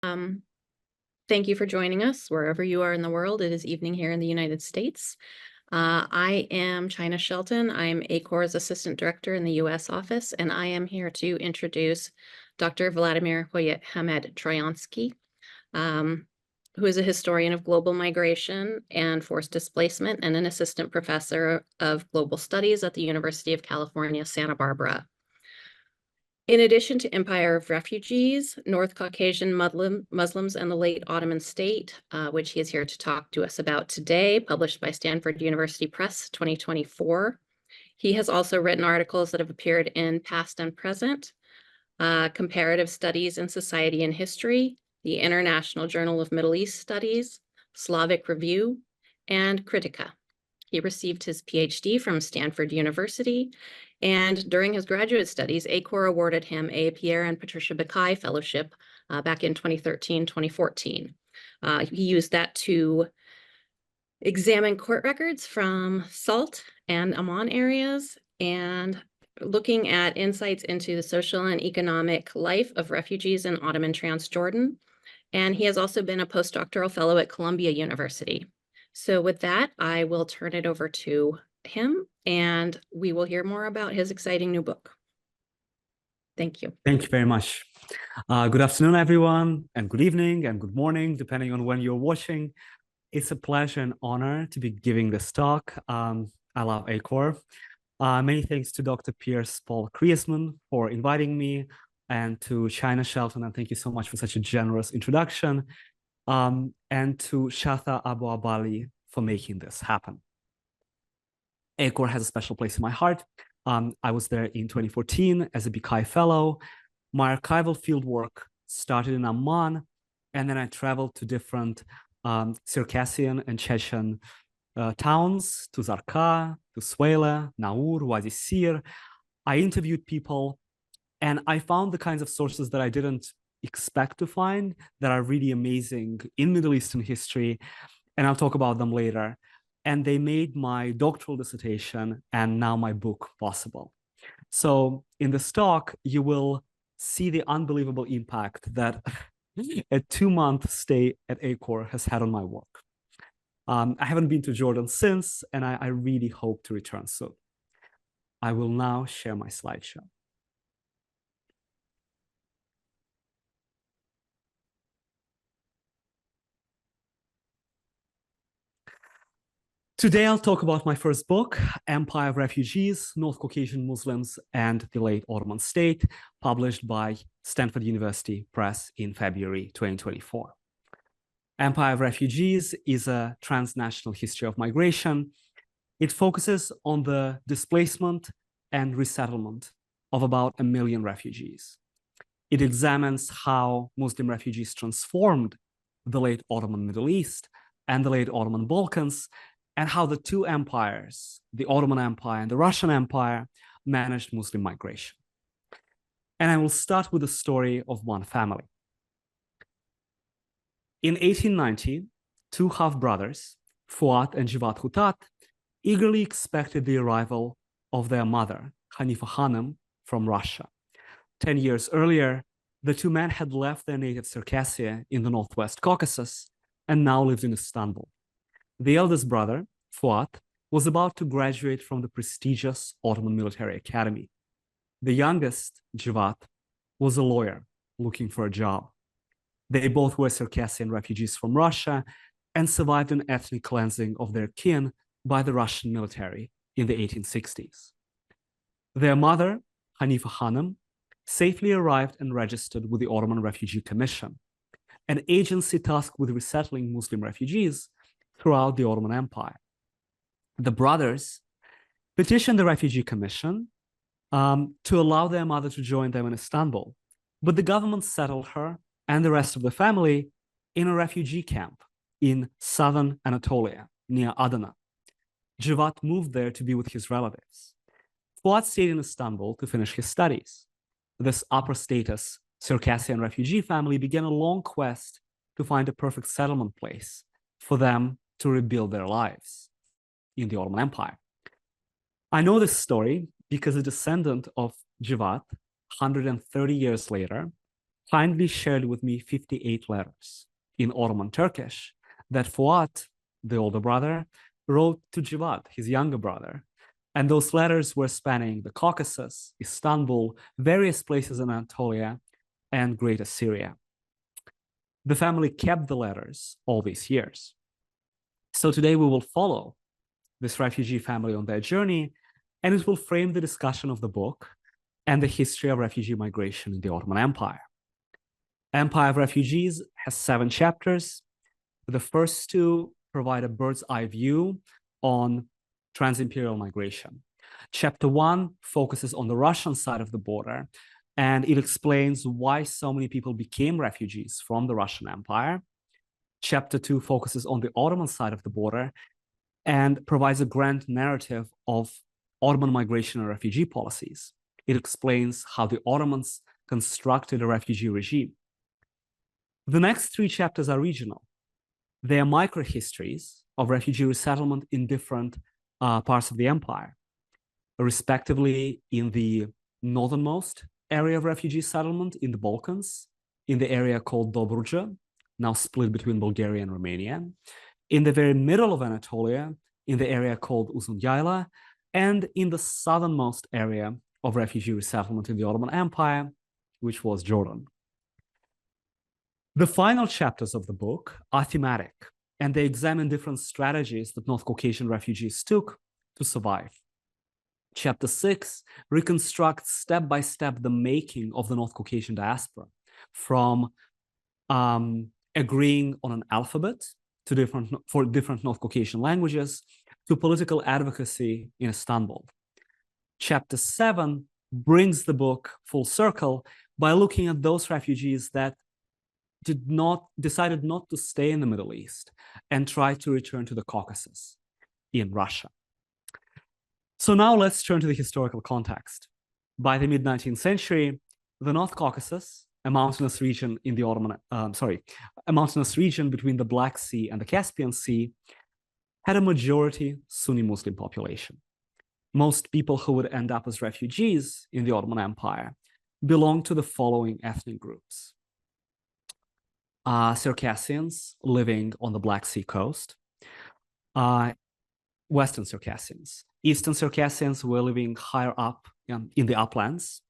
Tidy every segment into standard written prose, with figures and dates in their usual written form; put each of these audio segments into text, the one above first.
Um, Thank you for joining us wherever you are in the world. It is evening here in the United States. I am China Shelton. I'm ACOR's Assistant Director in the U.S. office, and I am here to introduce Dr. Vladimir Hamed-Troyansky, who is a historian of global migration and forced displacement and an assistant professor of global studies at the University of California, Santa Barbara. In addition to Empire of Refugees, North Caucasian Muslims and the Late Ottoman State, which he is here to talk to us about today, published by Stanford University Press 2024. He has also written articles that have appeared in Past and Present, Comparative Studies in Society and History, the International Journal of Middle East Studies, Slavic Review, and Critica. He received his PhD from Stanford University, and during his graduate studies, ACOR awarded him a Pierre and Patricia Buckeye Fellowship back in 2013-2014. He used that to examine court records from SALT and Amman areas and looking at insights into the social and economic life of refugees in Ottoman Transjordan. And he has also been a postdoctoral fellow at Columbia University. So with that, I will turn it over to him, and we will hear more about his exciting new book. Thank you. Thank you very much. Good afternoon, everyone, and good evening and good morning, depending on when you're watching. It's a pleasure and honor to be giving this talk. I love ACOR. Many thanks to Dr. Piers Paul Kriesman for inviting me, and to China Shelton, and thank you so much for such a generous introduction, and to Shatha Abu Abali for making this happen. ACOR has a special place in my heart. I was there in 2014 as a Buckeye Fellow. My archival fieldwork started in Amman, and then I traveled to different Circassian and Chechen towns, to Zarqa, to Swale, Naur, Wadi Sir. I interviewed people, and I found the kinds of sources that I didn't expect to find that are really amazing in Middle Eastern history, and I'll talk about them later. And they made my doctoral dissertation and now my book possible. So in this talk, you will see the unbelievable impact that a 2-month stay at ACOR has had on my work. I haven't been to Jordan since, and I really hope to return soon. I will now share my slideshow. Today, I'll talk about my first book, Empire of Refugees, North Caucasian Muslims and the Late Ottoman State, published by Stanford University Press in February 2024. Empire of Refugees is a transnational history of migration. It focuses on the displacement and resettlement of about 1 million refugees. It examines how Muslim refugees transformed the late Ottoman Middle East and the late Ottoman Balkans, and how the two empires, the Ottoman Empire and the Russian Empire, managed Muslim migration. And I will start with the story of one family. In 1890, two half-brothers, Fuat and Jivat Hutat, eagerly expected the arrival of their mother, Hanifa Hanım, from Russia. 10 years earlier, the two men had left their native Circassia in the Northwest Caucasus and now lived in Istanbul. The eldest brother, Fuat, was about to graduate from the prestigious Ottoman Military Academy. The youngest, Jivat, was a lawyer looking for a job. They both were Circassian refugees from Russia and survived an ethnic cleansing of their kin by the Russian military in the 1860s. Their mother, Hanifa Hanım, safely arrived and registered with the Ottoman Refugee Commission, an agency tasked with resettling Muslim refugees throughout the Ottoman Empire. The brothers petitioned the Refugee Commission to allow their mother to join them in Istanbul, but the government settled her and the rest of the family in a refugee camp in southern Anatolia, near Adana. Jivat moved there to be with his relatives. Fuat stayed in Istanbul to finish his studies. This upper-status Circassian refugee family began a long quest to find a perfect settlement place for them to rebuild their lives in the Ottoman Empire. I know this story because a descendant of Jivat, 130 years later, kindly shared with me 58 letters in Ottoman Turkish that Fuat, the older brother, wrote to Cevat, his younger brother. And those letters were spanning the Caucasus, Istanbul, various places in Anatolia, and Greater Syria. The family kept the letters all these years. So today we will follow this refugee family on their journey, and it will frame the discussion of the book and the history of refugee migration in the Ottoman Empire. Empire of Refugees has 7 chapters. The first 2 provide a bird's eye view on trans-imperial migration. Chapter 1 focuses on the Russian side of the border, and it explains why so many people became refugees from the Russian Empire. Chapter 2 focuses on the Ottoman side of the border and provides a grand narrative of Ottoman migration and refugee policies. It explains how the Ottomans constructed a refugee regime. The next 3 chapters are regional. They are microhistories of refugee resettlement in different parts of the empire, respectively in the northernmost area of refugee settlement in the Balkans, in the area called Dobruja, now split between Bulgaria and Romania, in the very middle of Anatolia, in the area called Uzun Yayla, and in the southernmost area of refugee resettlement in the Ottoman Empire, which was Jordan. The final chapters of the book are thematic, and they examine different strategies that North Caucasian refugees took to survive. Chapter 6 reconstructs step by step the making of the North Caucasian diaspora, from agreeing on an alphabet for different North Caucasian languages to political advocacy in Istanbul. Chapter 7 brings the book full circle by looking at those refugees that decided not to stay in the Middle East and tried to return to the Caucasus in Russia. So now let's turn to the historical context. By the mid-19th century, the North Caucasus, a mountainous region in the a mountainous region between the Black Sea and the Caspian Sea, had a majority Sunni Muslim population. Most people who would end up as refugees in the Ottoman Empire belonged to the following ethnic groups. Circassians living on the Black Sea coast, Western Circassians. Eastern Circassians were living higher up in the uplands.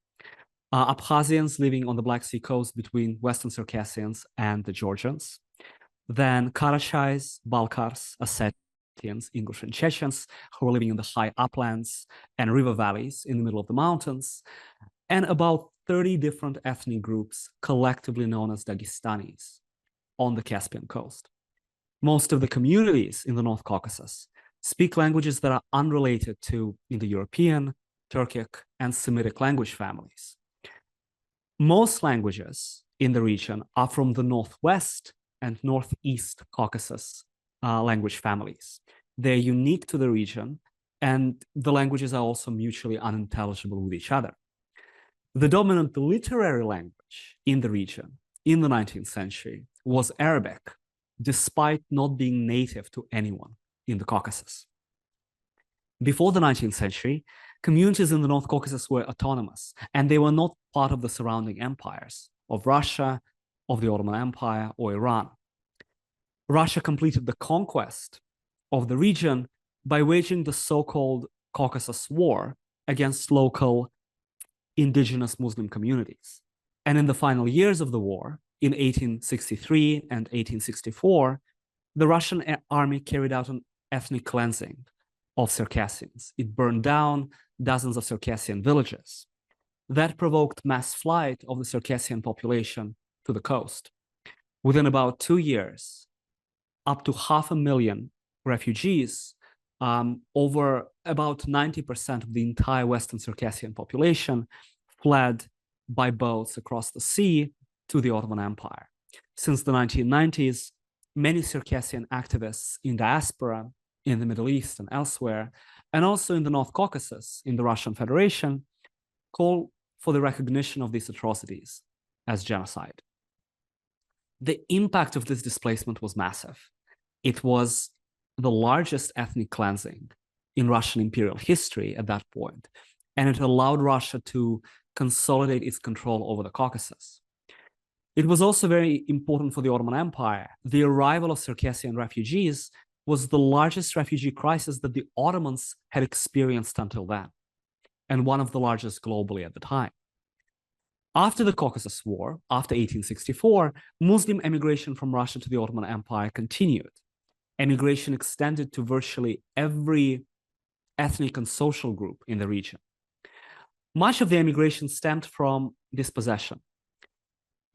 Abkhazians living on the Black Sea coast between Western Circassians and the Georgians. Then Karachais, Balkars, Ossetians, English and Chechens, who were living in the high uplands and river valleys in the middle of the mountains. And about 30 different ethnic groups, collectively known as Dagestanis, on the Caspian coast. Most of the communities in the North Caucasus speak languages that are unrelated to Indo-European, Turkic, and Semitic language families. Most languages in the region are from the Northwest and Northeast Caucasus language families. They're unique to the region, and the languages are also mutually unintelligible with each other. The dominant literary language in the region in the 19th century was Arabic, despite not being native to anyone in the Caucasus. Before the 19th century, communities in the North Caucasus were autonomous, and they were not part of the surrounding empires of Russia, of the Ottoman Empire, or Iran. Russia completed the conquest of the region by waging the so-called Caucasus War against local indigenous Muslim communities. And in the final years of the war, in 1863 and 1864, the Russian army carried out an ethnic cleansing of Circassians. It burned down dozens of Circassian villages. That provoked mass flight of the Circassian population to the coast. Within about 2 years, up to 500,000 refugees, over about 90% of the entire Western Circassian population, fled by boats across the sea to the Ottoman Empire. Since the 1990s, many Circassian activists in diaspora, in the Middle East and elsewhere, and also in the North Caucasus, in the Russian Federation, call for the recognition of these atrocities as genocide. The impact of this displacement was massive. It was the largest ethnic cleansing in Russian imperial history at that point, and it allowed Russia to consolidate its control over the Caucasus. It was also very important for the Ottoman Empire. The arrival of Circassian refugees was the largest refugee crisis that the Ottomans had experienced until then, and one of the largest globally at the time. After the Caucasus War, after 1864, Muslim emigration from Russia to the Ottoman Empire continued. Emigration extended to virtually every ethnic and social group in the region. Much of the emigration stemmed from dispossession.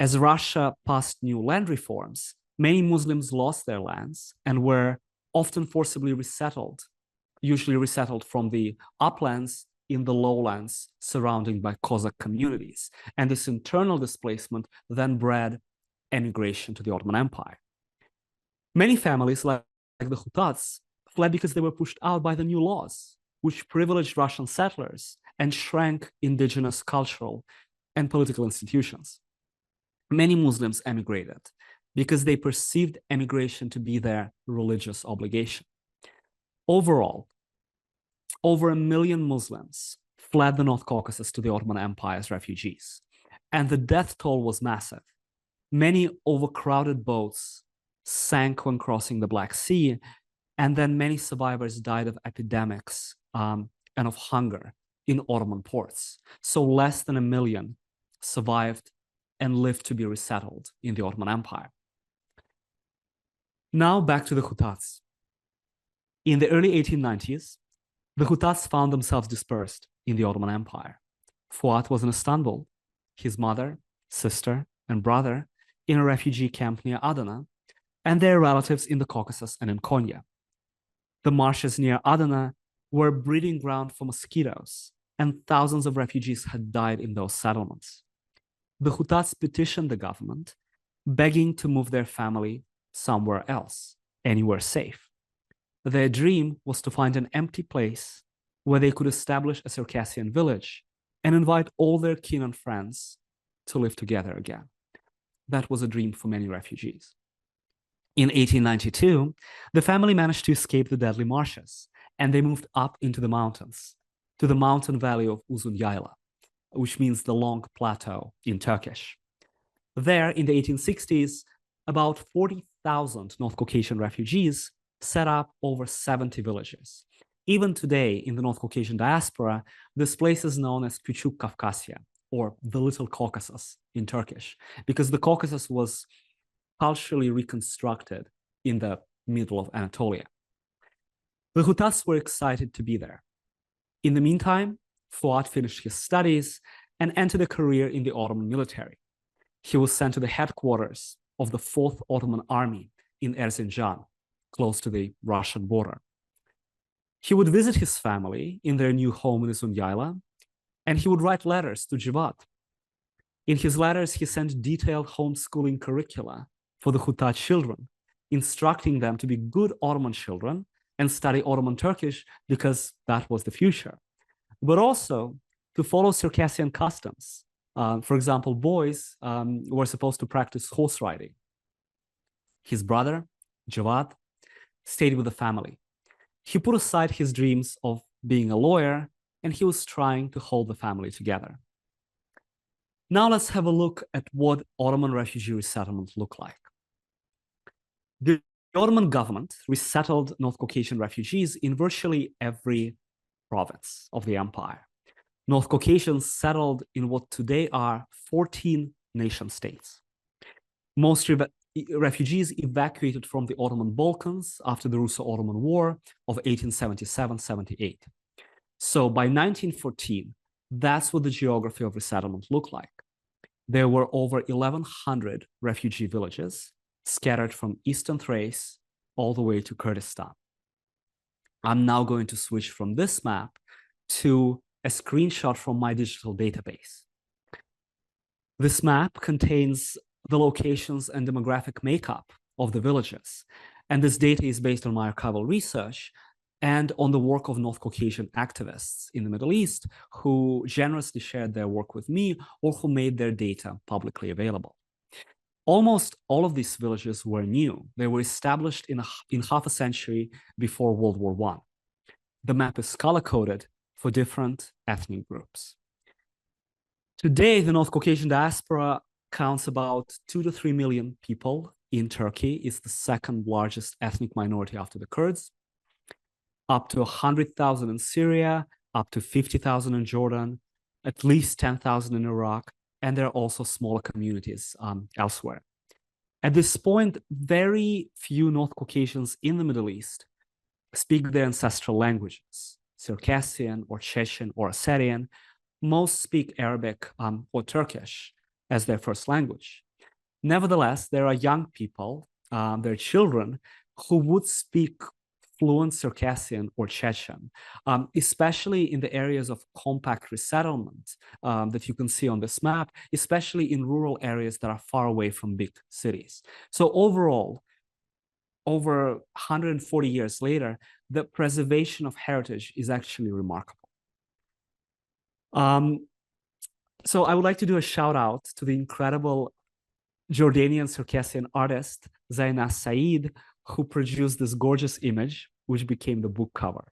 As Russia passed new land reforms, many Muslims lost their lands and were often forcibly resettled, usually resettled from the uplands in the lowlands surrounded by Cossack communities. And this internal displacement then bred emigration to the Ottoman Empire. Many families, like the Khutats, fled because they were pushed out by the new laws, which privileged Russian settlers and shrank indigenous cultural and political institutions. Many Muslims emigrated because they perceived emigration to be their religious obligation. Overall, over 1 million Muslims fled the North Caucasus to the Ottoman Empire as refugees, and the death toll was massive. Many overcrowded boats sank when crossing the Black Sea, and then many survivors died of epidemics and of hunger in Ottoman ports. So less than 1 million survived and lived to be resettled in the Ottoman Empire. Now back to the Khutats. In the early 1890s, the Khutats found themselves dispersed in the Ottoman Empire. Fuat was in Istanbul, his mother, sister, and brother in a refugee camp near Adana, and their relatives in the Caucasus and in Konya. The marshes near Adana were a breeding ground for mosquitoes, and thousands of refugees had died in those settlements. The Khutats petitioned the government, begging to move their family somewhere else, anywhere safe. Their dream was to find an empty place where they could establish a Circassian village and invite all their kin and friends to live together again. That was a dream for many refugees. In 1892, the family managed to escape the deadly marshes, and they moved up into the mountains, to the mountain valley of Uzun Yayla, which means the long plateau in Turkish. There, in the 1860s, about 40,000 North Caucasian refugees set up over 70 villages. Even today, in the North Caucasian diaspora, this place is known as Küçük Kafkasya, or the Little Caucasus in Turkish, because the Caucasus was culturally reconstructed in the middle of Anatolia. The Khutats were excited to be there. In the meantime, Fuat finished his studies and entered a career in the Ottoman military. He was sent to the headquarters of the 4th Ottoman Army in Erzincan, close to the Russian border. He would visit his family in their new home in Uzun Yayla, and he would write letters to Jivat. In his letters, he sent detailed homeschooling curricula for the Khutat children, instructing them to be good Ottoman children and study Ottoman Turkish because that was the future, but also to follow Circassian customs. For example, boys were supposed to practice horse riding. His brother, Javad, stayed with the family. He put aside his dreams of being a lawyer, and he was trying to hold the family together. Now let's have a look at what Ottoman refugee resettlement looked like. The Ottoman government resettled North Caucasian refugees in virtually every province of the empire. North Caucasians settled in what today are 14 nation states. Most refugees evacuated from the Ottoman Balkans after the Russo-Ottoman War of 1877-78. So by 1914, that's what the geography of resettlement looked like. There were over 1,100 refugee villages scattered from Eastern Thrace all the way to Kurdistan. I'm now going to switch from this map to a screenshot from my digital database. This map contains the locations and demographic makeup of the villages. And this data is based on my archival research and on the work of North Caucasian activists in the Middle East who generously shared their work with me or who made their data publicly available. Almost all of these villages were new. They were established in half a century before World War I. The map is color-coded for different ethnic groups. Today, the North Caucasian diaspora counts about 2 to 3 million people in Turkey. It's the second largest ethnic minority after the Kurds. Up to 100,000 in Syria, up to 50,000 in Jordan, at least 10,000 in Iraq, and there are also smaller communities elsewhere. At this point, very few North Caucasians in the Middle East speak their ancestral languages, Circassian or Chechen or Ossetian. Most speak Arabic or Turkish as their first language. Nevertheless, there are young people, their children, who would speak fluent Circassian or Chechen, especially in the areas of compact resettlement that you can see on this map, especially in rural areas that are far away from big cities. So overall, over 140 years later, the preservation of heritage is actually remarkable. So I would like to do a shout out to the incredible Jordanian Circassian artist, Zaina Said, who produced this gorgeous image, which became the book cover.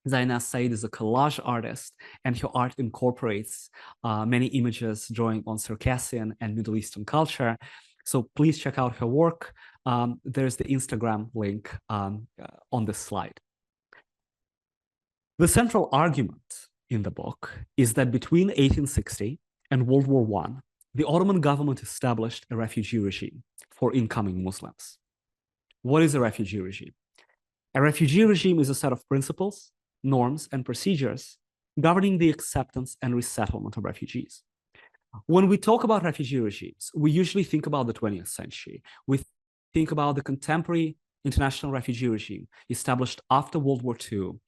Zaina Said is a collage artist, and her art incorporates many images drawing on Circassian and Middle Eastern culture. So please check out her work. There's the Instagram link on this slide. The central argument in the book is that between 1860 and World War I, the Ottoman government established a refugee regime for incoming Muslims. What is a refugee regime? A refugee regime is a set of principles, norms, and procedures governing the acceptance and resettlement of refugees. When we talk about refugee regimes, we usually think about the 20th century. We think about the contemporary international refugee regime established after World War II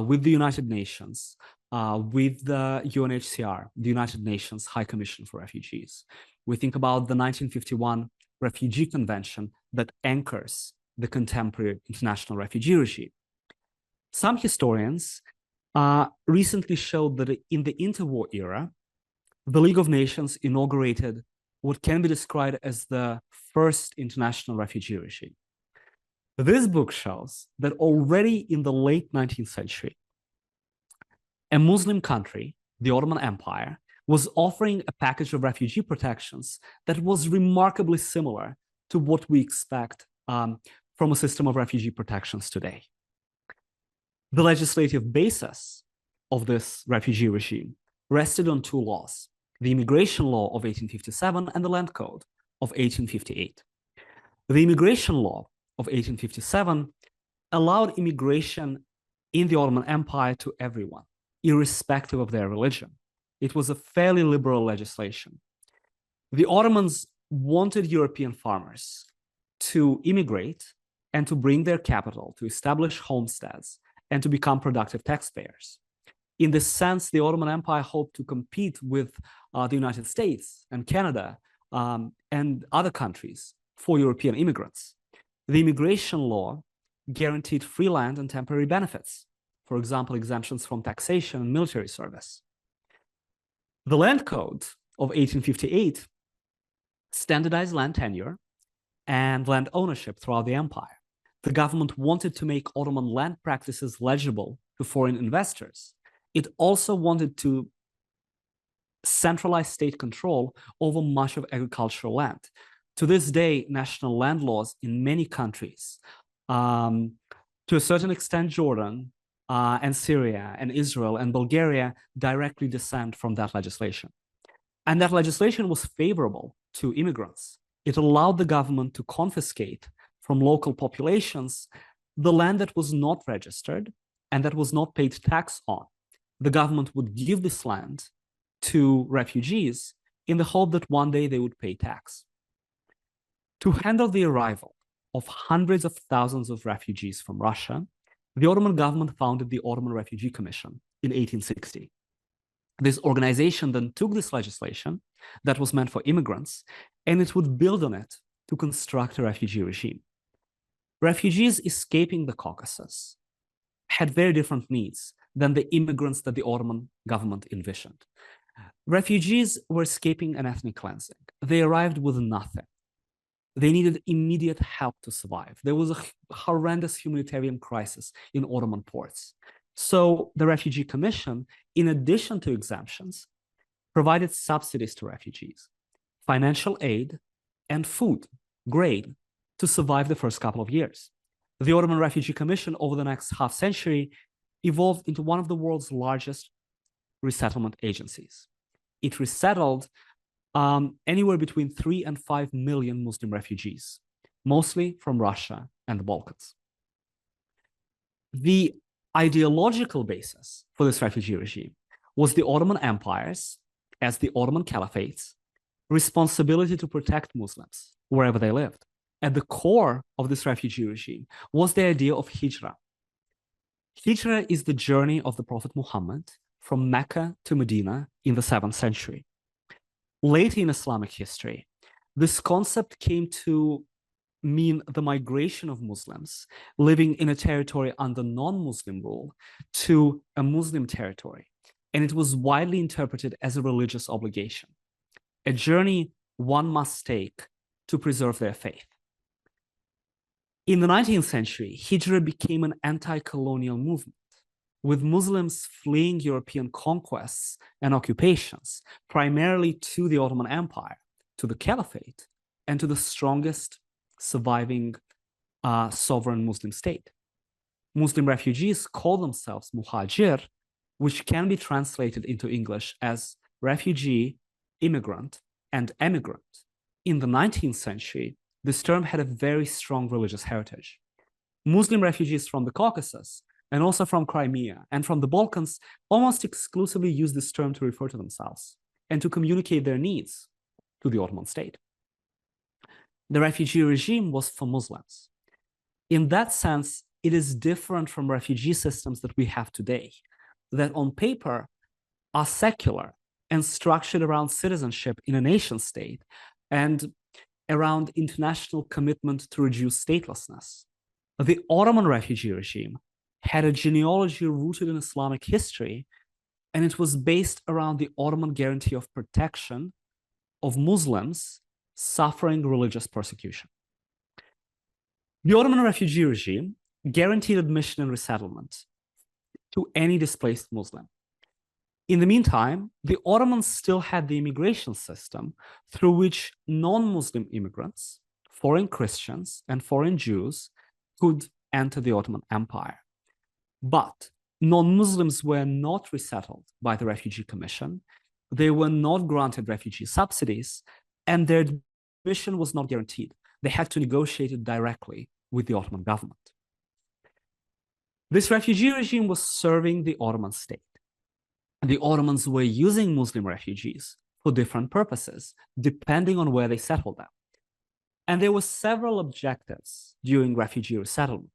with the United Nations, with the UNHCR, the United Nations High Commission for Refugees. We think about the 1951 Refugee Convention that anchors the contemporary international refugee regime. Some historians recently showed that in the interwar era, the League of Nations inaugurated what can be described as the first international refugee regime. This book shows that already in the late 19th century, a Muslim country, the Ottoman Empire, was offering a package of refugee protections that was remarkably similar to what we expect from a system of refugee protections today. The legislative basis of this refugee regime rested on two laws, the Immigration Law of 1857 and the Land Code of 1858. The Immigration Law of 1857 allowed immigration in the Ottoman Empire to everyone, irrespective of their religion. It was a fairly liberal legislation. The Ottomans wanted European farmers to immigrate and to bring their capital, to establish homesteads, and to become productive taxpayers. In this sense, the Ottoman Empire hoped to compete with the United States and Canada and other countries for European immigrants. The immigration law guaranteed free land and temporary benefits, for example, exemptions from taxation and military service. The Land Code of 1858 standardized land tenure and land ownership throughout the empire. The government wanted to make Ottoman land practices legible to foreign investors. It also wanted to centralize state control over much of agricultural land. To this day, national land laws in many countries, to a certain extent Jordan and Syria and Israel and Bulgaria, directly descend from that legislation. And that legislation was favorable to immigrants. It allowed the government to confiscate from local populations the land that was not registered and that was not paid tax on. The government would give this land to refugees in the hope that one day they would pay tax. To handle the arrival of hundreds of thousands of refugees from Russia, the Ottoman government founded the Ottoman Refugee Commission in 1860. This organization then took this legislation that was meant for immigrants, and it would build on it to construct a refugee regime. Refugees escaping the Caucasus had very different needs than the immigrants that the Ottoman government envisioned. Refugees were escaping an ethnic cleansing. They arrived with nothing. They needed immediate help to survive. There was a horrendous humanitarian crisis in Ottoman ports. So the Refugee Commission, in addition to exemptions, provided subsidies to refugees, financial aid, and food, grain, to survive the first couple of years. The Ottoman Refugee Commission over the next half century evolved into one of the world's largest resettlement agencies. It resettled anywhere between 3 and 5 million Muslim refugees, mostly from Russia and the Balkans. The ideological basis for this refugee regime was the Ottoman empires, as the Ottoman caliphates, responsibility to protect Muslims wherever they lived. At the core of this refugee regime was the idea of hijrah. Hijrah is the journey of the Prophet Muhammad from Mecca to Medina in the 7th century. Late in Islamic history, this concept came to mean the migration of Muslims living in a territory under non-Muslim rule to a Muslim territory, and it was widely interpreted as a religious obligation, a journey one must take to preserve their faith. In the 19th century, Hijrah became an anti-colonial movement, with Muslims fleeing European conquests and occupations, primarily to the Ottoman Empire, to the Caliphate, and to the strongest surviving sovereign Muslim state. Muslim refugees call themselves muhajir, which can be translated into English as refugee, immigrant, and emigrant. In the 19th century, this term had a very strong religious heritage. Muslim refugees from the Caucasus and also from Crimea and from the Balkans almost exclusively use this term to refer to themselves and to communicate their needs to the Ottoman state. The refugee regime was for Muslims. In that sense, it is different from refugee systems that we have today, that on paper are secular and structured around citizenship in a nation state and around international commitment to reduce statelessness. The Ottoman refugee regime had a genealogy rooted in Islamic history, and it was based around the Ottoman guarantee of protection of Muslims suffering religious persecution. The Ottoman refugee regime guaranteed admission and resettlement to any displaced Muslim. In the meantime, the Ottomans still had the immigration system through which non-Muslim immigrants, foreign Christians, and foreign Jews could enter the Ottoman Empire. But non-Muslims were not resettled by the Refugee Commission. They were not granted refugee subsidies, and their admission was not guaranteed. They had to negotiate it directly with the Ottoman government. This refugee regime was serving the Ottoman state. The Ottomans were using Muslim refugees for different purposes, depending on where they settled them. And there were several objectives during refugee resettlement.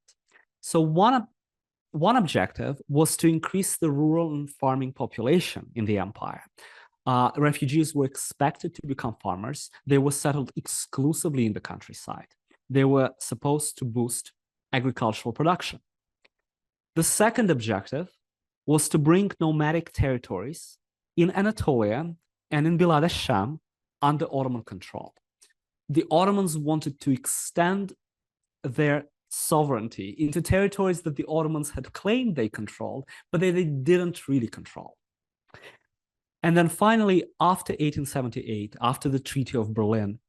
So one objective was to increase the rural and farming population in the empire. Refugees were expected to become farmers. They were settled exclusively in the countryside. They were supposed to boost agricultural production. The second objective was to bring nomadic territories in Anatolia and in Bilad al-Sham under Ottoman control. The Ottomans wanted to extend their sovereignty into territories that the Ottomans had claimed they controlled, but they didn't really control. And then finally, after 1878, after the Treaty of Berlin,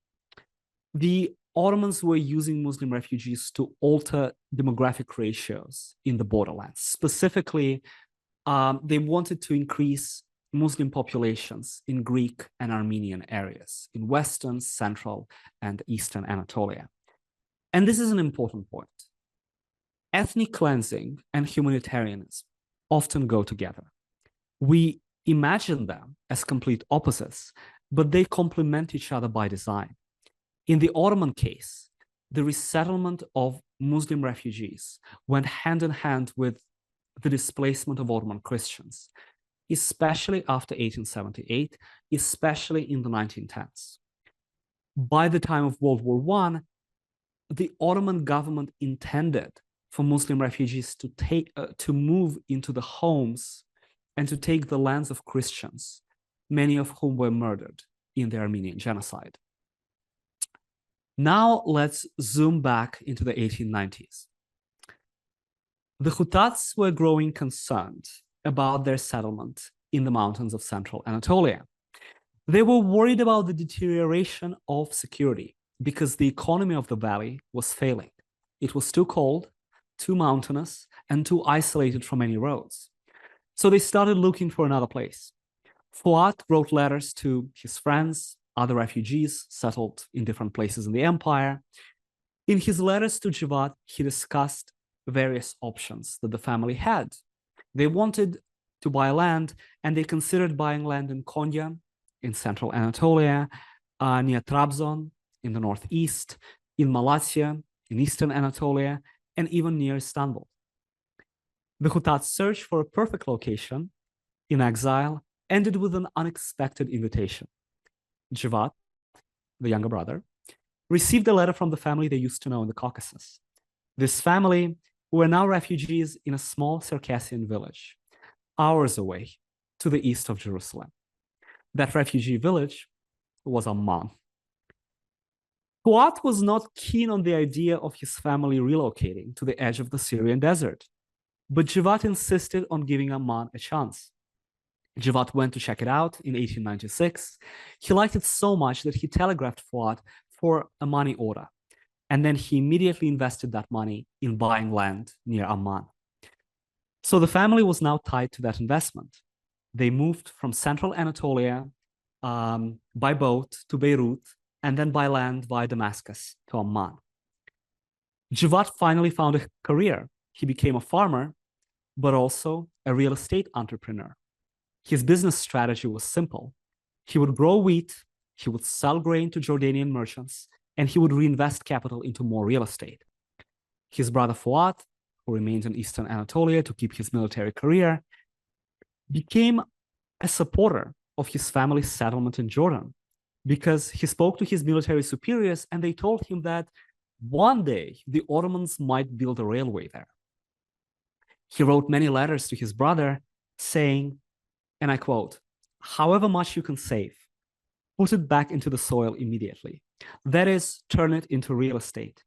the Ottomans were using Muslim refugees to alter demographic ratios in the borderlands. Specifically, they wanted to increase Muslim populations in Greek and Armenian areas, in Western, Central, and Eastern Anatolia. And this is an important point. Ethnic cleansing and humanitarianism often go together. We imagine them as complete opposites, but they complement each other by design. In the Ottoman case, the resettlement of Muslim refugees went hand in hand with the displacement of Ottoman Christians, especially after 1878, especially in the 1910s. By the time of World War I, the Ottoman government intended for Muslim refugees to move into the homes and to take the lands of Christians, many of whom were murdered in the Armenian genocide. Now let's zoom back into the 1890s. The Khutats were growing concerned about their settlement in the mountains of central Anatolia. They were worried about the deterioration of security because the economy of the valley was failing. It was too cold, too mountainous, and too isolated from any roads. So they started looking for another place. Fuad wrote letters to his friends, other refugees settled in different places in the empire. In his letters to Javad, he discussed various options that the family had. They wanted to buy land, and they considered buying land in Konya, in central Anatolia, near Trabzon, in the northeast, in Malatya, in eastern Anatolia, and even near Istanbul. The Hutat's search for a perfect location in exile ended with an unexpected invitation. Javad, the younger brother, received a letter from the family they used to know in the Caucasus. This family were now refugees in a small Circassian village, hours away to the east of Jerusalem. That refugee village was Amman. Fuad was not keen on the idea of his family relocating to the edge of the Syrian desert, but Javad insisted on giving Amman a chance. Javad went to check it out in 1896. He liked it so much that he telegraphed Fuad for a money order, and then he immediately invested that money in buying land near Amman. So the family was now tied to that investment. They moved from central Anatolia by boat to Beirut, and then by land via Damascus to Amman. Javad finally found a career. He became a farmer, but also a real estate entrepreneur. His business strategy was simple. He would grow wheat, he would sell grain to Jordanian merchants, and he would reinvest capital into more real estate. His brother Fuad, who remained in eastern Anatolia to keep his military career, became a supporter of his family's settlement in Jordan because he spoke to his military superiors and they told him that one day the Ottomans might build a railway there. He wrote many letters to his brother saying, and I quote, "However much you can save, put it back into the soil immediately. That is, turn it into real estate.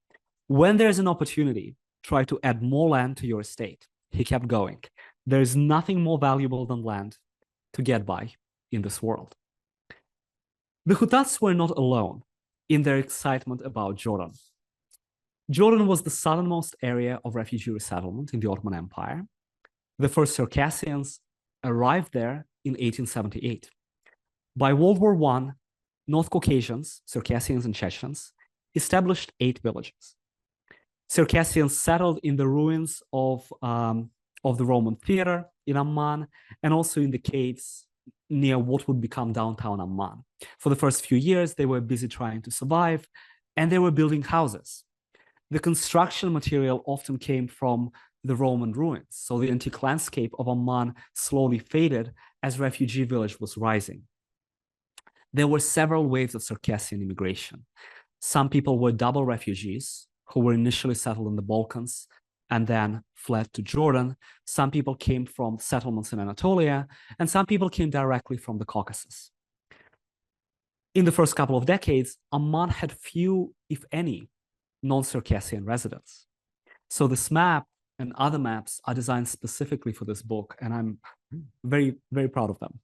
When there's an opportunity, try to add more land to your estate." He kept going. There is nothing more valuable than land to get by in this world. The Hutats were not alone in their excitement about Jordan. Jordan was the southernmost area of refugee resettlement in the Ottoman Empire. The first Circassians arrived there in 1878. By World War I, North Caucasians, Circassians and Chechens, established 8 villages. Circassians settled in the ruins of the Roman theater in Amman and also in the caves near what would become downtown Amman. For the first few years, they were busy trying to survive, and they were building houses. The construction material often came from the Roman ruins, so the antique landscape of Amman slowly faded as refugee village was rising. There were several waves of Circassian immigration. Some people were double refugees who were initially settled in the Balkans and then fled to Jordan. Some people came from settlements in Anatolia, and some people came directly from the Caucasus. In the first couple of decades, Amman had few, if any, non-Circassian residents. So this map and other maps are designed specifically for this book, and I'm very, very proud of them.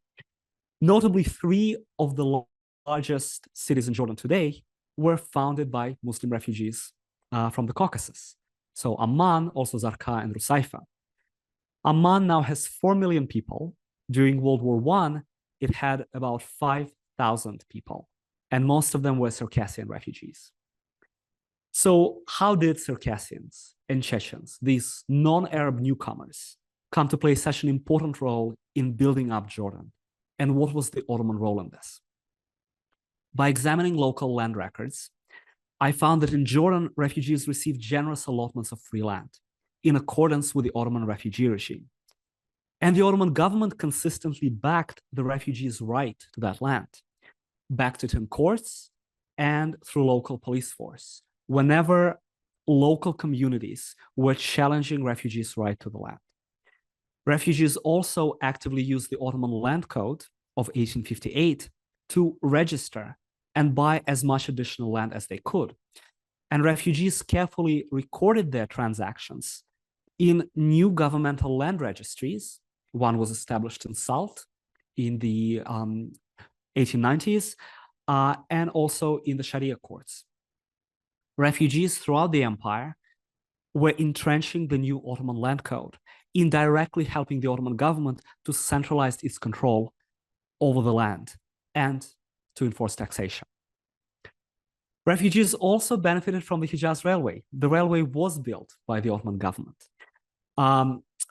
Notably, 3 of the largest cities in Jordan today were founded by Muslim refugees from the Caucasus. So Amman, also Zarqa and Rusaifa. Amman now has 4 million people. During World War I, it had about 5,000 people, and most of them were Circassian refugees. So how did Circassians and Chechens, these non-Arab newcomers, come to play such an important role in building up Jordan? And what was the Ottoman role in this? By examining local land records, I found that in Jordan, refugees received generous allotments of free land in accordance with the Ottoman refugee regime. And the Ottoman government consistently backed the refugees' right to that land, backed it in courts and through local police force, whenever local communities were challenging refugees' right to the land. Refugees also actively used the Ottoman Land Code of 1858 to register and buy as much additional land as they could. And refugees carefully recorded their transactions in new governmental land registries. One was established in Salt in the 1890s, and also in the Sharia courts. Refugees throughout the empire were entrenching the new Ottoman land code, indirectly helping the Ottoman government to centralize its control over the land and to enforce taxation. Refugees also benefited from the Hijaz Railway. The railway was built by the Ottoman government.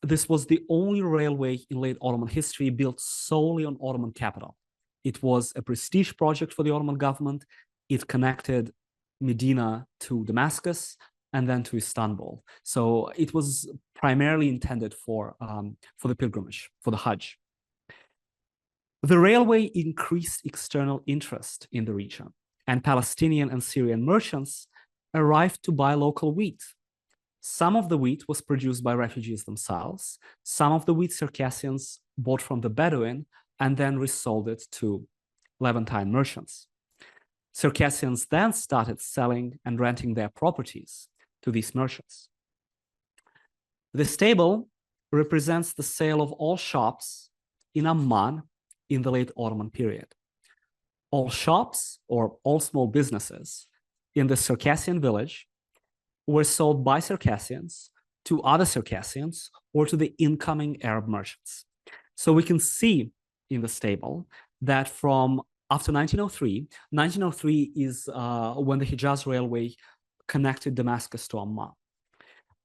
This was the only railway in late Ottoman history built solely on Ottoman capital. It was a prestige project for the Ottoman government. It connected Medina to Damascus and then to Istanbul. So it was primarily intended for the pilgrimage, for the Hajj. The railway increased external interest in the region, and Palestinian and Syrian merchants arrived to buy local wheat. Some of the wheat was produced by refugees themselves. Some of the wheat Circassians bought from the Bedouin and then resold it to Levantine merchants. Circassians then started selling and renting their properties to these merchants. This table represents the sale of all shops in Amman in the late Ottoman period. All shops or all small businesses in the Circassian village were sold by Circassians to other Circassians or to the incoming Arab merchants. So we can see in this table that from after 1903 is when the Hijaz Railway connected Damascus to Amman.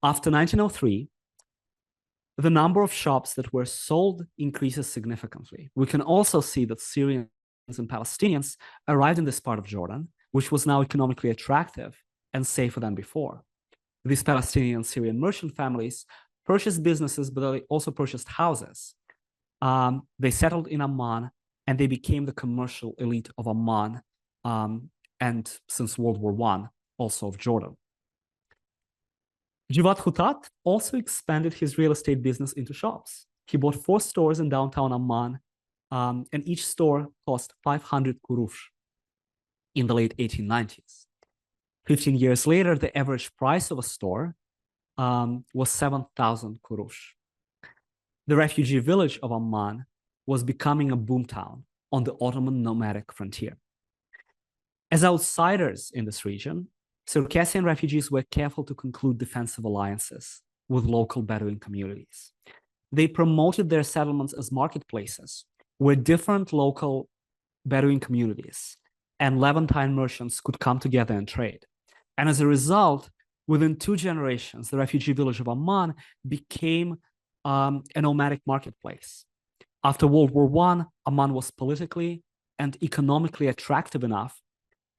After 1903, the number of shops that were sold increases significantly. We can also see that Syrians and Palestinians arrived in this part of Jordan, which was now economically attractive and safer than before. These Palestinian and Syrian merchant families purchased businesses, but they also purchased houses. They settled in Amman, and they became the commercial elite of Amman, and since World War I, also of Jordan. Javad Khutat also expanded his real estate business into shops. He bought 4 stores in downtown Amman, and each store cost 500 kurush in the late 1890s. 15 years later, the average price of a store was 7,000 kurush. The refugee village of Amman was becoming a boomtown on the Ottoman nomadic frontier. As outsiders in this region, Circassian refugees were careful to conclude defensive alliances with local Bedouin communities. They promoted their settlements as marketplaces where different local Bedouin communities and Levantine merchants could come together and trade. And as a result, within 2 generations, the refugee village of Amman became a nomadic marketplace. After World War I, Amman was politically and economically attractive enough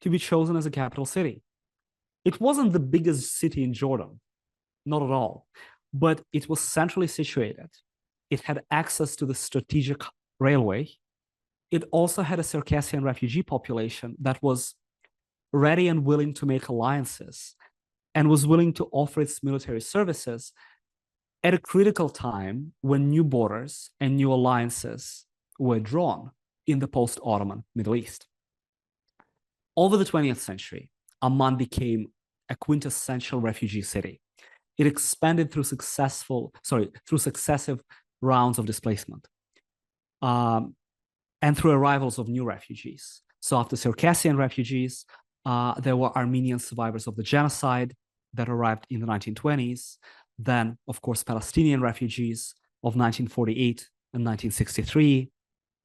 to be chosen as a capital city. It wasn't the biggest city in Jordan, not at all, but it was centrally situated. It had access to the strategic railway. It also had a Circassian refugee population that was ready and willing to make alliances and was willing to offer its military services at a critical time when new borders and new alliances were drawn in the post-Ottoman Middle East. Over the 20th century, Amman became a quintessential refugee city. It expanded through successive rounds of displacement and through arrivals of new refugees. So after Circassian refugees, there were Armenian survivors of the genocide that arrived in the 1920s. Then, of course, Palestinian refugees of 1948 and 1963.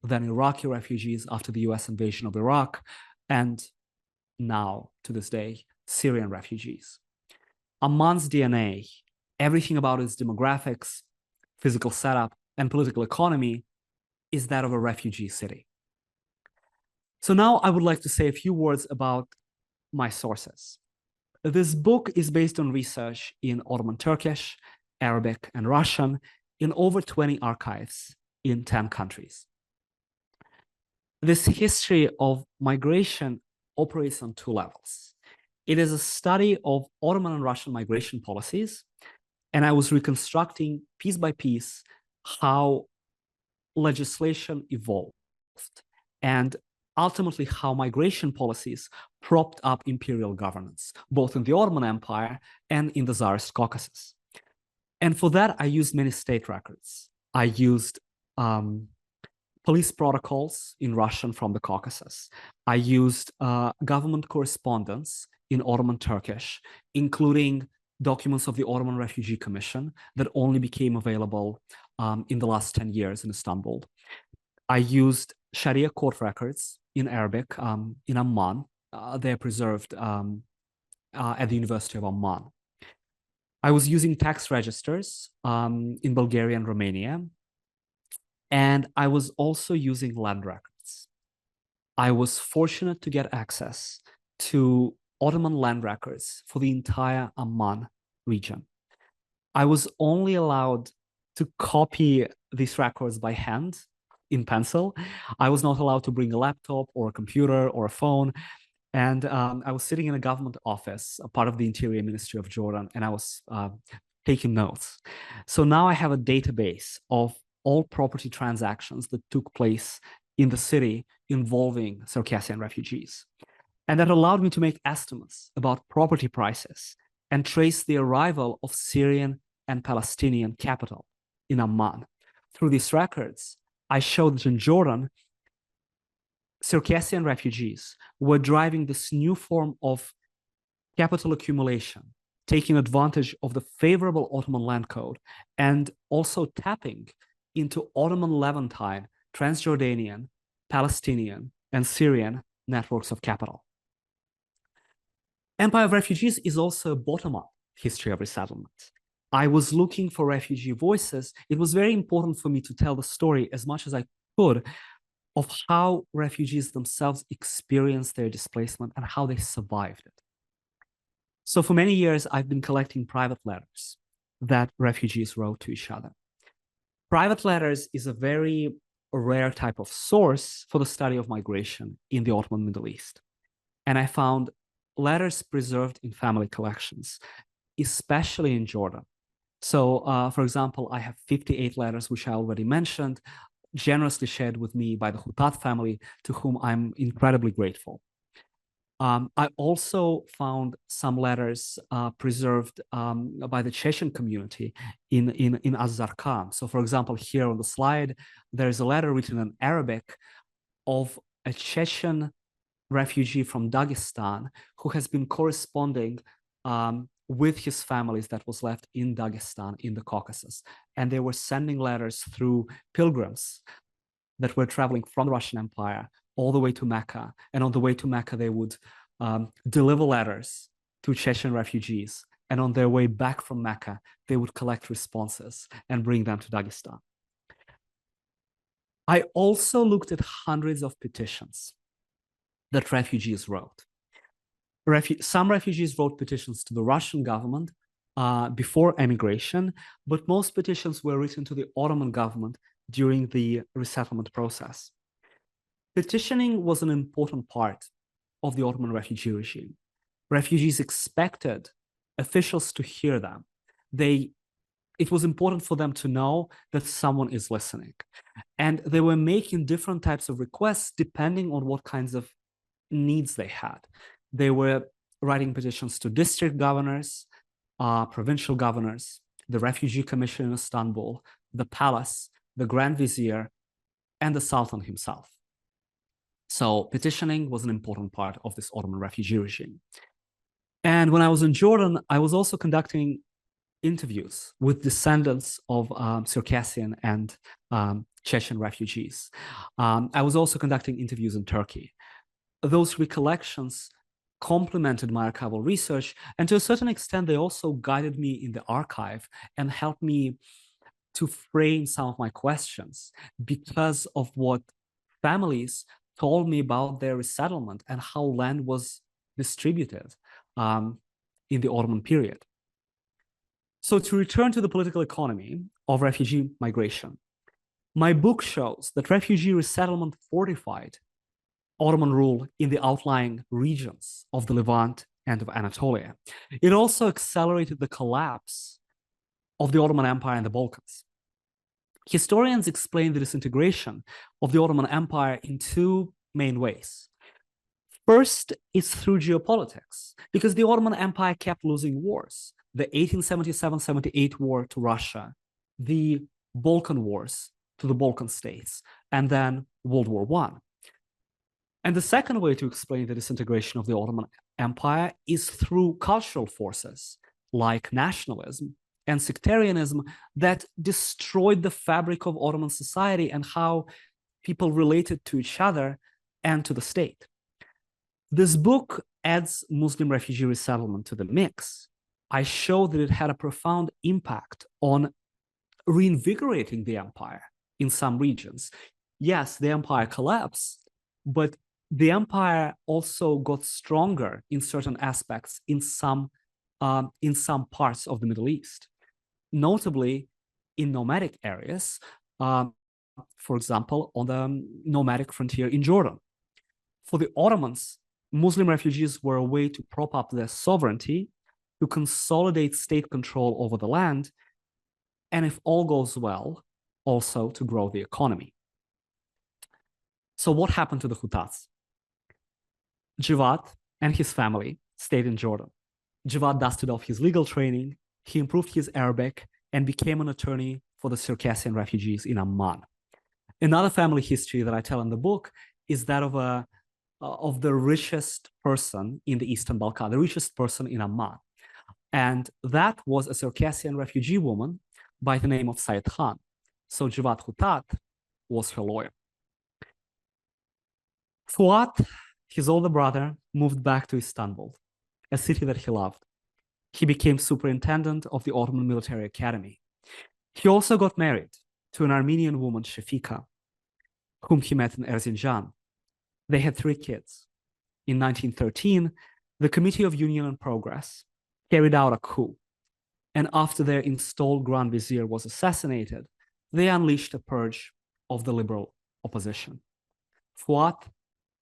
Then Iraqi refugees after the US invasion of Iraq. And now, to this day, Syrian refugees. Amman's DNA, everything about its demographics, physical setup, and political economy is that of a refugee city. So now I would like to say a few words about my sources. This book is based on research in Ottoman Turkish, Arabic, and Russian in over 20 archives in 10 countries. This history of migration operates on 2 levels. It is a study of Ottoman and Russian migration policies, and I was reconstructing piece by piece how legislation evolved and ultimately how migration policies propped up imperial governance, both in the Ottoman Empire and in the Tsarist Caucasus. And for that, I used many state records. I used police protocols in Russian from the Caucasus. I used government correspondence in Ottoman Turkish, including documents of the Ottoman Refugee Commission that only became available in the last 10 years in Istanbul. I used Sharia court records in Arabic in Amman. They're preserved at the University of Amman. I was using tax registers in Bulgaria and Romania. And I was also using land records. I was fortunate to get access to Ottoman land records for the entire Amman region. I was only allowed to copy these records by hand in pencil. I was not allowed to bring a laptop or a computer or a phone. And I was sitting in a government office, a part of the Interior Ministry of Jordan, and I was taking notes. So now I have a database of all property transactions that took place in the city involving Circassian refugees. And that allowed me to make estimates about property prices and trace the arrival of Syrian and Palestinian capital in Amman. Through these records, I showed that in Jordan, Circassian refugees were driving this new form of capital accumulation, taking advantage of the favorable Ottoman land code and also tapping into Ottoman Levantine, Transjordanian, Palestinian, and Syrian networks of capital. Empire of Refugees is also a bottom-up history of resettlement. I was looking for refugee voices. It was very important for me to tell the story as much as I could of how refugees themselves experienced their displacement and how they survived it. So for many years, I've been collecting private letters that refugees wrote to each other. Private letters is a very rare type of source for the study of migration in the Ottoman Middle East. And I found letters preserved in family collections, especially in Jordan. So, for example, I have 58 letters, which I already mentioned, generously shared with me by the Hutat family, to whom I'm incredibly grateful. I also found some letters preserved by the Chechen community in Az-Zarqam. So, for example, here on the slide, there's a letter written in Arabic of a Chechen refugee from Dagestan who has been corresponding with his families that was left in Dagestan in the Caucasus. And they were sending letters through pilgrims that were traveling from the Russian Empire all the way to Mecca. And on the way to Mecca, they would deliver letters to Chechen refugees. And on their way back from Mecca, they would collect responses and bring them to Dagestan. I also looked at hundreds of petitions that refugees wrote. Some refugees wrote petitions to the Russian government before emigration, but most petitions were written to the Ottoman government during the resettlement process. Petitioning was an important part of the Ottoman refugee regime. Refugees expected officials to hear them. It was important for them to know that someone is listening. And they were making different types of requests depending on what kinds of needs they had. They were writing petitions to district governors, provincial governors, the Refugee Commission in Istanbul, the palace, the Grand Vizier, and the Sultan himself. So petitioning was an important part of this Ottoman refugee regime. And when I was in Jordan, I was also conducting interviews with descendants of Circassian and Chechen refugees. I was also conducting interviews in Turkey. Those recollections complemented my archival research, and to a certain extent, they also guided me in the archive and helped me to frame some of my questions because of what families told me about their resettlement and how land was distributed in the Ottoman period. So to return to the political economy of refugee migration, my book shows that refugee resettlement fortified Ottoman rule in the outlying regions of the Levant and of Anatolia. It also accelerated the collapse of the Ottoman Empire in the Balkans. Historians explain the disintegration of the Ottoman Empire in two main ways. First, it's through geopolitics, because the Ottoman Empire kept losing wars. The 1877-78 war to Russia, the Balkan Wars to the Balkan states, and then World War I. And the second way to explain the disintegration of the Ottoman Empire is through cultural forces like nationalism and sectarianism that destroyed the fabric of Ottoman society and how people related to each other and to the state. This book adds Muslim refugee resettlement to the mix. I show that it had a profound impact on reinvigorating the empire in some regions. Yes, the empire collapsed, but the empire also got stronger in certain aspects in some parts of the Middle East, notably in nomadic areas, for example, on the nomadic frontier in Jordan. For the Ottomans, Muslim refugees were a way to prop up their sovereignty, to consolidate state control over the land, and if all goes well, also to grow the economy. So what happened to the Hutats? Javad and his family stayed in Jordan. Javad dusted off his legal training, he improved his Arabic, and became an attorney for the Circassian refugees in Amman. Another family history that I tell in the book is that of the richest person in the Eastern Balkans, the richest person in Amman. And that was a Circassian refugee woman by the name of Said Khan. So Javad Hutat was her lawyer. Fuat, his older brother, moved back to Istanbul, a city that he loved. He became superintendent of the Ottoman Military Academy. He also got married to an Armenian woman, Shafika, whom he met in Erzincan. They had 3 kids. In 1913, the Committee of Union and Progress carried out a coup, and after their installed Grand Vizier was assassinated, they unleashed a purge of the liberal opposition. Fuat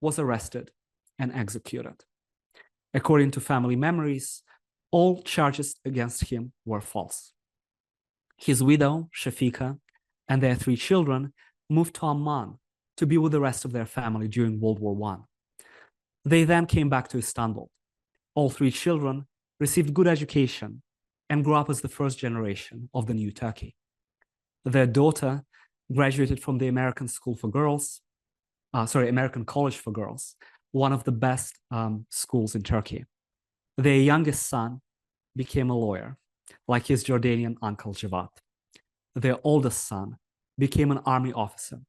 was arrested and executed. According to family memories, all charges against him were false. His widow, Shafika, and their 3 children moved to Amman to be with the rest of their family during World War I. They then came back to Istanbul. All 3 children received good education and grew up as the first generation of the new Turkey. Their daughter graduated from the American American College for Girls, one of the best schools in Turkey. Their youngest son became a lawyer, like his Jordanian uncle Javad. Their oldest son became an army officer,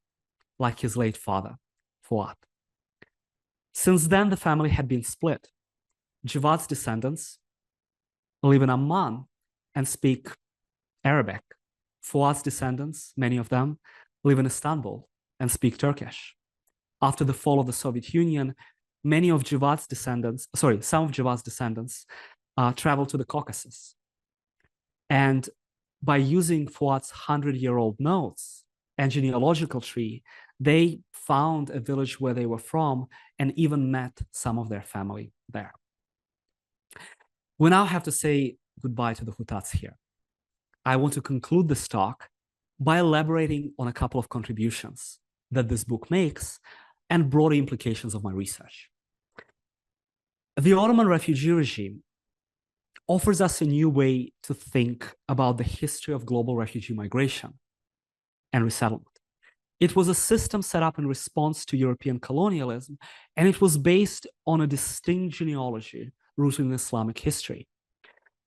like his late father, Fuat. Since then, the family had been split. Javad's descendants live in Amman and speak Arabic. Fuat's descendants, many of them, live in Istanbul and speak Turkish. After the fall of the Soviet Union, some of Javad's descendants traveled to the Caucasus. And by using Fuat's 100-year-old notes and genealogical tree, they found a village where they were from and even met some of their family there. We now have to say goodbye to the Hutats here. I want to conclude this talk by elaborating on a couple of contributions that this book makes and broader implications of my research. The Ottoman refugee regime offers us a new way to think about the history of global refugee migration and resettlement. It was a system set up in response to European colonialism, and it was based on a distinct genealogy rooted in Islamic history.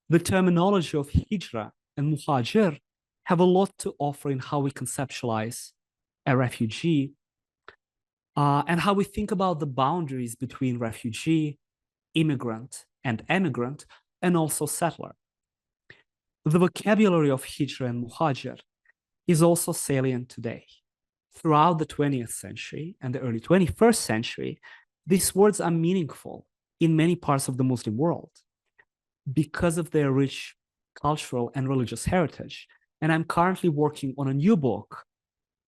The terminology of hijra and muhajir have a lot to offer in how we conceptualize a refugee and how we think about the boundaries between refugee, immigrant, and emigrant, and also settler. The vocabulary of hijra and muhajir is also salient today. Throughout the 20th century and the early 21st century, these words are meaningful in many parts of the Muslim world because of their rich cultural and religious heritage. And I'm currently working on a new book,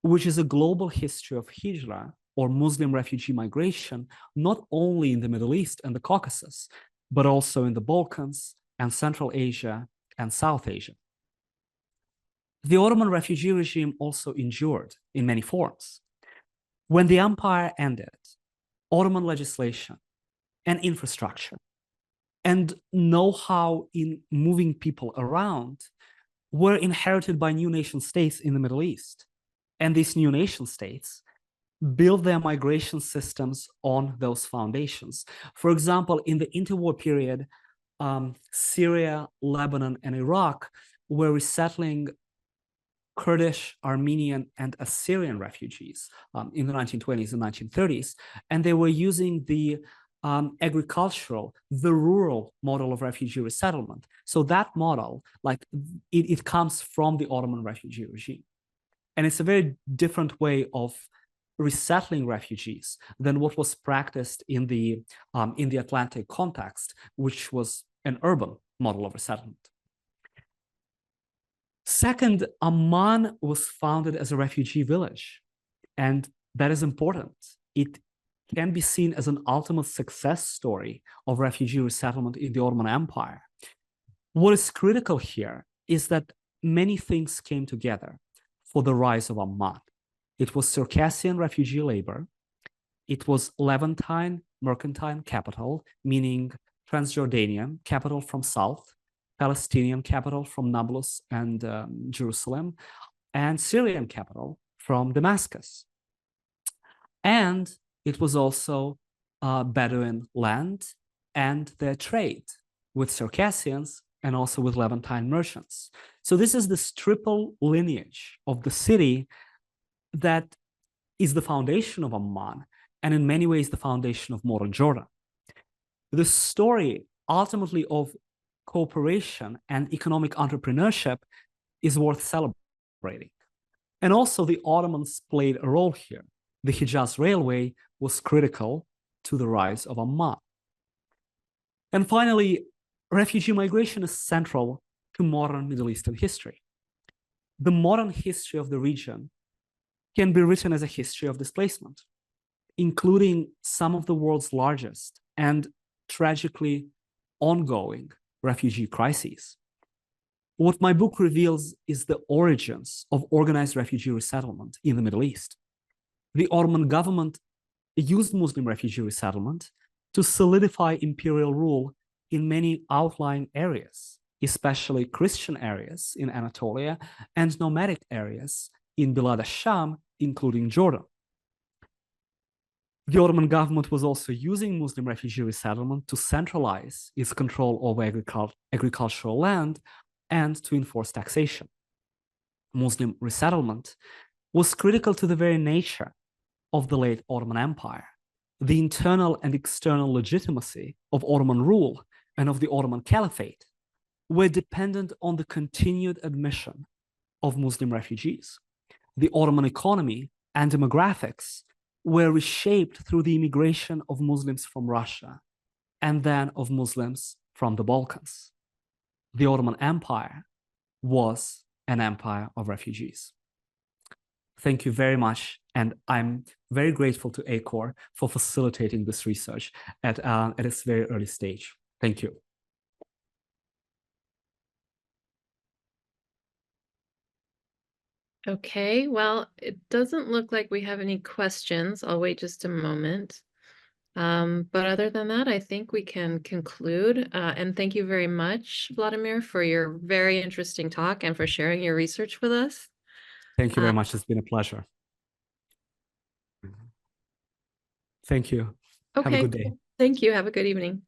which is a global history of hijra, or Muslim refugee migration, not only in the Middle East and the Caucasus, but also in the Balkans and Central Asia and South Asia. The Ottoman refugee regime also endured in many forms. When the empire ended, Ottoman legislation and infrastructure and know-how in moving people around were inherited by new nation states in the Middle East. And these new nation states build their migration systems on those foundations. For example, in the interwar period, Syria, Lebanon, and Iraq were resettling Kurdish, Armenian, and Assyrian refugees in the 1920s and 1930s. And they were using the the rural model of refugee resettlement. So that model, like it comes from the Ottoman refugee regime. And it's a very different way of resettling refugees than what was practiced in the Atlantic context, which was an urban model of resettlement. Second, Amman was founded as a refugee village, and that is important. It can be seen as an ultimate success story of refugee resettlement in the Ottoman Empire. What is critical here is that many things came together for the rise of Amman. It was Circassian refugee labor. It was Levantine mercantile capital, meaning Transjordanian capital from south, Palestinian capital from Nablus and Jerusalem, and Syrian capital from Damascus. And it was also Bedouin land and their trade with Circassians and also with Levantine merchants. So this is this triple lineage of the city that is the foundation of Amman, and in many ways the foundation of modern Jordan. The story ultimately of cooperation and economic entrepreneurship is worth celebrating. And also the Ottomans played a role here. The Hijaz Railway was critical to the rise of Amman. And finally, refugee migration is central to modern Middle Eastern history. The modern history of the region can be written as a history of displacement, including some of the world's largest and tragically ongoing refugee crises. What my book reveals is the origins of organized refugee resettlement in the Middle East. The Ottoman government used Muslim refugee resettlement to solidify imperial rule in many outlying areas, especially Christian areas in Anatolia and nomadic areas in Bilad al-Sham, including Jordan. The Ottoman government was also using Muslim refugee resettlement to centralize its control over agricultural land and to enforce taxation. Muslim resettlement was critical to the very nature of the late Ottoman Empire. The internal and external legitimacy of Ottoman rule and of the Ottoman Caliphate were dependent on the continued admission of Muslim refugees. The Ottoman economy and demographics were reshaped through the immigration of Muslims from Russia and then of Muslims from the Balkans. The Ottoman Empire was an empire of refugees. Thank you very much, and I'm very grateful to ACOR for facilitating this research at its very early stage. Thank you. Okay, well, it doesn't look like we have any questions. I'll wait just a moment. But other than that, I think we can conclude. And thank you very much, Vladimir, for your very interesting talk and for sharing your research with us. Thank you very much. It's been a pleasure. Thank you. Okay. Have a good day. Thank you. Have a good evening.